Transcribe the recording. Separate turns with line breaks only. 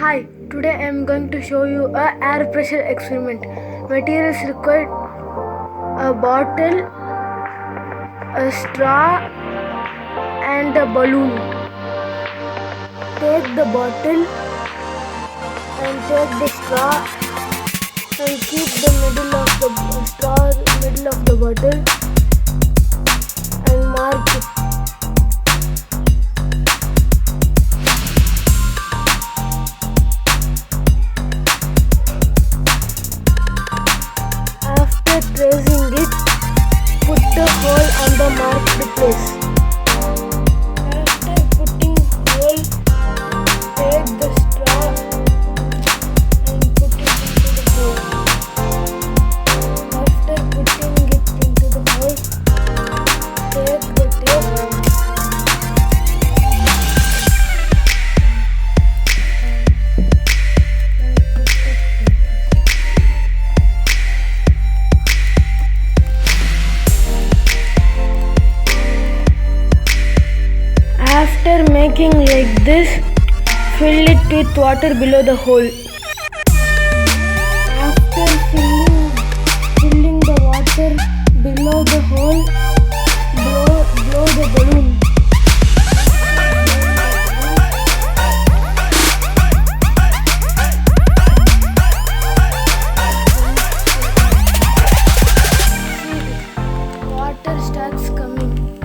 Hi, today I am going to show you a air pressure experiment. Materials required: a bottle, a straw and a balloon. Take the bottle and take the straw and keep the middle of the straw middle of the bottle and mark it. After tracing it, put the hole on the marked place. After putting hole, take the straw and put it into the hole. After putting it into the hole, take the tape After making like this, fill it with water below the hole. After filling the water below the hole, blow the balloon. Water starts coming.